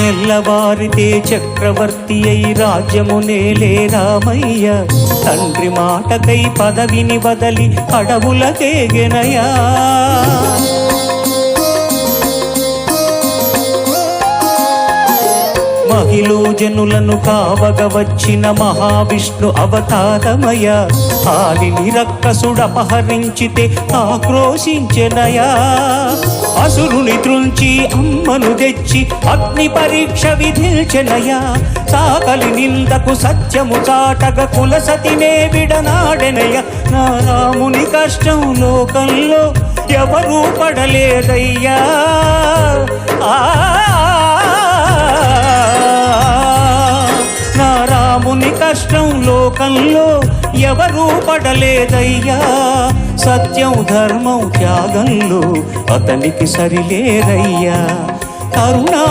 తెల్లవారితే చక్రవర్తి అయి రాజ్యమునేలే రామయ్య. తండ్రి మాటకై పదవిని వదలి అడవులకేగెనయా. మహిళ జనులను కావగ వచ్చిన మహావిష్ణు అవతారమయ. ఆలిని రక్కసుడపహరించితే ఆక్రోశించెనయా. అసురుని త్రుంచి అమ్మను తెచ్చి అగ్ని పరీక్ష విధించెనయా. సాకలి నిందకు సత్యము చాటగ కులసతినే విడనాడెనయ. నా రాముని కష్టం లోకంలో ఎవరూ పడలేదయ్యా. నా రాముని కష్టం లోకంలో ఎవరూ పడలేదయ్యా. సత్యం ధర్మం త్యాగంలో అతనికి సరిలేరయ్యా. కరుణా